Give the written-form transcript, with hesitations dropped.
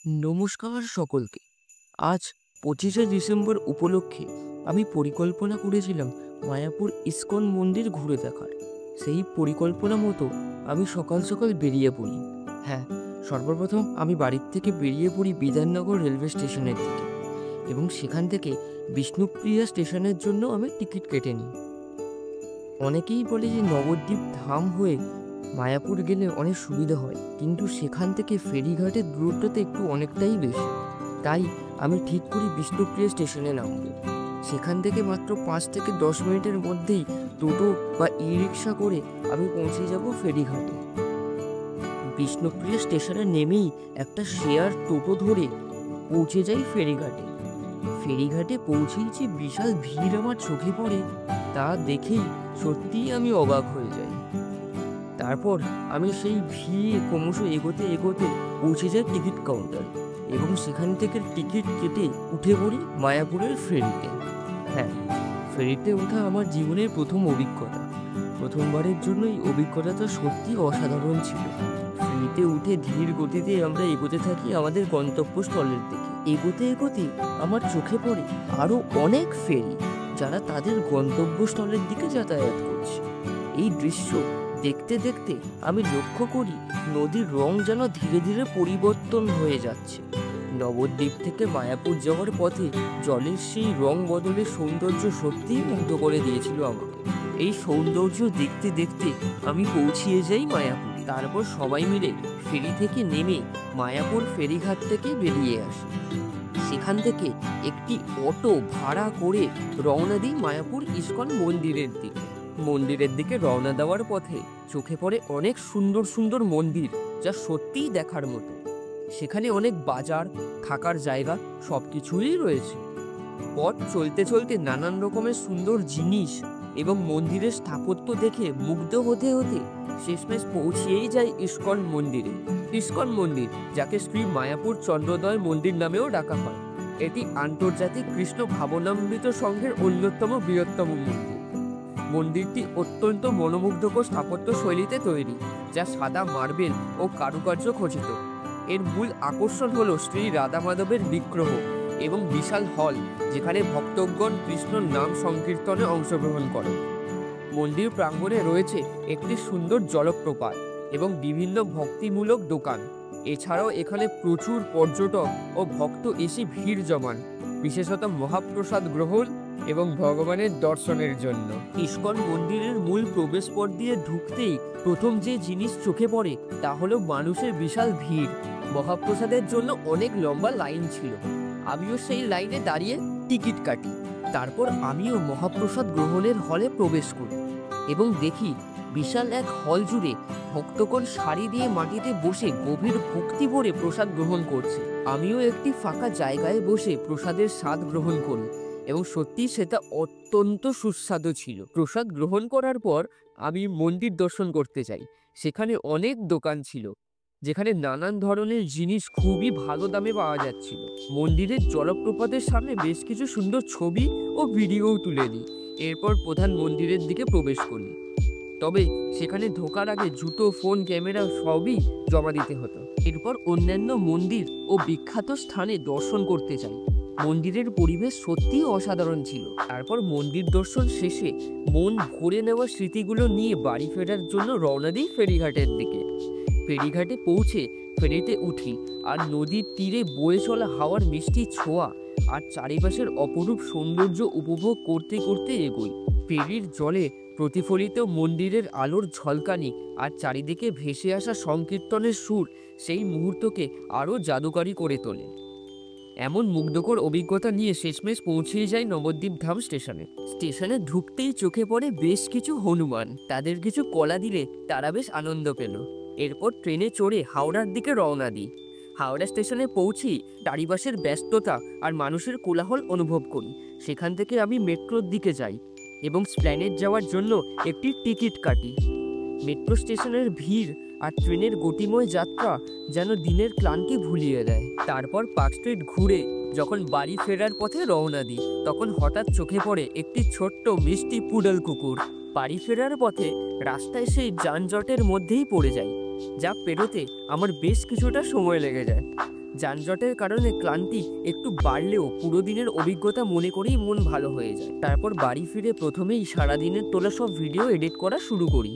নমস্কার সকলকে। আজ 25শে ডিসেম্বর উপলক্ষে আমি পরিকল্পনা করেছিলাম মায়াপুর ইস্কন মন্দির ঘুরে দেখার। সেই পরিকল্পনা মতো আমি সকাল সকাল বেরিয়ে পড়ি। হ্যাঁ, সর্বপ্রথম আমি বাড়ির থেকে বেরিয়ে পড়ি বিধাননগর রেলওয়ে স্টেশনের দিকে এবং সেখান থেকে বিষ্ণুপ্রিয়া স্টেশনের জন্য আমি টিকিট কেটে নিই। অনেকেই বলে যে নবদ্বীপ ধাম হয়ে মায়াপুর গেলে অনেক সুবিধা হয়, কিন্তু সেখান থেকে ফেরিঘাটের দূরত্বটা একটু অনেকটাই বেশি। তাই আমি ঠিক করি বিষ্ণুপ্রিয়া স্টেশনে নামব। সেখান থেকে মাত্র 5 থেকে 10 মিনিটের মধ্যেই টোটো বা ই রিক্সা করে আমি পৌঁছে যাব ফেরিঘাটে। বিষ্ণুপ্রিয়া স্টেশনে নেমেই একটা শেয়ার টোটো ধরে পৌঁছে যাই ফেরিঘাটে। ফেরিঘাটে পৌঁছেই যে বিশাল ভিড় আমার চোখে পড়ে তা দেখেই সত্যিই আমি অবাক হয়ে যাই। তারপর আমি সেই ভিড় ক্রমশ এগোতে এগোতে পৌঁছে যাই টিকিট কাউন্টার এবং সেখান থেকে টিকিট কেটে উঠে পড়ি মায়াপুরের ফেরিতে। হ্যাঁ, ফেরিতে ওঠা আমার জীবনের প্রথম অভিজ্ঞতা। প্রথমবারের জন্য এই অভিজ্ঞতাটা সত্যি অসাধারণ ছিল। ফেরিতে উঠে ধীর গতিতে আমরা এগোতে থাকি আমাদের গন্তব্যস্থলের দিকে। এগোতে এগোতে আমার চোখে পড়ে আরও অনেক ফেরি যারা তাদের গন্তব্যস্থলের দিকে যাতায়াত করছে। এই দৃশ্য দেখতে দেখতে আমি লক্ষ্য করি নদীর রং যেন ধীরে ধীরে পরিবর্তন হয়ে যাচ্ছে। নবদ্বীপ থেকে মায়াপুর যাওয়ার পথে জলের সেই রং বদলের সৌন্দর্য সত্যিই মুগ্ধ করে দিয়েছিল আমাকে। এই সৌন্দর্য দেখতে দেখতে আমি পৌঁছিয়ে যাই মায়াপুরে। তারপর সবাই মিলে ফেরি থেকে নেমে মায়াপুর ফেরিঘাট থেকে বেরিয়ে আসি। সেখান থেকে একটি অটো ভাড়া করে রওনা দিই মায়াপুর ইস্কন মন্দিরের দিকে রওনা দেওয়ার পথে চোখে পড়ে অনেক সুন্দর সুন্দর মন্দির, যা সত্যিই দেখার মতো। সেখানে অনেক বাজার, থাকার জায়গা সবকিছুই রয়েছে। পথ চলতে চলতে নানান রকমের সুন্দর জিনিস এবং মন্দিরের স্থাপত্য দেখে মুগ্ধ হতে হতে শেষমেশ পৌঁছিয়েই যায় ইস্কন মন্দিরে। ইস্কন মন্দির, যাকে শ্রী মায়াপুর চন্দ্রোদয় মন্দির নামেও ডাকা হয়, এটি আন্তর্জাতিক কৃষ্ণ ভাবনামৃত সংঘের অন্যতম বৃহত্তম মন্দির। মন্দিরটি অত্যন্ত মনোমুগ্ধকর স্থাপত্য শৈলীতে তৈরি, যা সাদা মার্বেল ও কারুকার্য খচিত। এর মূল আকর্ষণ হলো শ্রী রাধা মাধবের বিগ্রহ এবং বিশাল হল, যেখানে ভক্তগণ কৃষ্ণর নাম সংকীর্তনে অংশগ্রহণ করেন। মন্দির প্রাঙ্গণে রয়েছে একটি সুন্দর জলপ্রপাত এবং বিভিন্ন ভক্তিমূলক দোকান। এছাড়াও এখানে প্রচুর পর্যটক ও ভক্ত এসে ভিড় জমান, বিশেষত মহাপ্রসাদ গ্রহণ এবং ভগবানের দর্শনের জন্য। ইস্কন মন্দিরের মূল প্রবেশপথ দিয়ে ঢুকতেই প্রথম যে জিনিস চোখে পড়ে তা হলো মানুষের বিশাল ভিড়। মহাপ্রসাদের জন্য অনেক লম্বা লাইন ছিল। আমিও সেই লাইনে দাঁড়িয়ে টিকিট কাটি। তারপর আমিও মহাপ্রসাদ গ্রহণের হলে প্রবেশ করি এবং দেখি বিশাল এক হল জুড়ে ভক্তগণ সারি দিয়ে মাটিতে বসে গভীর ভক্তি ভরে প্রসাদ গ্রহণ করছে। আমিও একটি ফাঁকা জায়গায় বসে প্রসাদের স্বাদ গ্রহণ করি এবং সত্যি সেটা অত্যন্ত সুস্বাদু ছিল। প্রসাদ গ্রহণ করার পর আমি মন্দির দর্শন করতে যাই। সেখানে অনেক দোকান ছিল, যেখানে নানান ধরনের জিনিস খুবই ভালো দামে পাওয়া যাচ্ছিল। মন্দিরের জলপ্রপাতের সামনে বেশ কিছু সুন্দর ছবি ও ভিডিওও তুলে নিই। এরপর প্রধান মন্দিরের দিকে প্রবেশ করি। তবে সেখানে ঢোকার আগে জুতো, ফোন, ক্যামেরা সবই জমা দিতে হতো। এরপর অন্যান্য মন্দির ও বিখ্যাত স্থানে দর্শন করতে যাই। মন্দিরের পরিবেশ সত্যিই অসাধারণ ছিল। তারপর মন্দির দর্শন শেষে মন ভরে নেওয়া স্মৃতিগুলো নিয়ে বাড়ি ফেরার জন্য রওনা দিই ফেরিঘাটের দিকে। ফেরিঘাটে পৌঁছে ফেরিতে উঠি আর নদীর তীরে বয়ে চলা হাওয়ার মিষ্টি ছোঁয়া আর চারিপাশের অপরূপ সৌন্দর্য উপভোগ করতে করতে এগোই। ফেরির জলে প্রতিফলিত মন্দিরের আলোর ঝলকানি আর চারিদিকে ভেসে আসা সংকীর্তনের সুর সেই মুহূর্তকে আরও জাদুকরী করে তোলে। এমন মুগ্ধকর অভিজ্ঞতা নিয়ে শেষমেশ পৌঁছিয়ে যায় নবদ্বীপ ধাম স্টেশনে ঢুকতেই চোখে পড়ে বেশ কিছু হনুমান। তাদের কিছু কলা দিলে তারা বেশ আনন্দ পেল। এরপর ট্রেনে চড়ে হাওড়ার দিকে রওনা দিই। হাওড়া স্টেশনে পৌঁছি চারিপাশের ব্যস্ততা আর মানুষের কোলাহল অনুভব করি। সেখান থেকে আমি মেট্রোর দিকে যাই এবং স্প্ল্যানেড যাওয়ার জন্য একটি টিকিট কাটি। মেট্রো স্টেশনের ভিড় আর ট্রেনের গতিময় যাত্রা যেন দিনের ক্লান্তি ভুলিয়ে দেয়। তারপর পার্ক স্ট্রিট ঘুরে যখন বাড়ি ফেরার পথে রওনা দিই, তখন হঠাৎ চোখে পড়ে একটি ছোট্ট মিষ্টি পুডল কুকুর। বাড়ি ফেরার পথে রাস্তায় সেই যানজটের মধ্যেই পড়ে যাই, যা পেরোতে আমার বেশ কিছুটা সময় লেগে যায়। যানজটের কারণে ক্লান্তি একটু বাড়লেও পুরো দিনের অভিজ্ঞতা মনে করেই মন ভালো হয়ে যায়। তারপর বাড়ি ফিরে প্রথমেই সারাদিনের তোলা সব ভিডিও এডিট করা শুরু করি।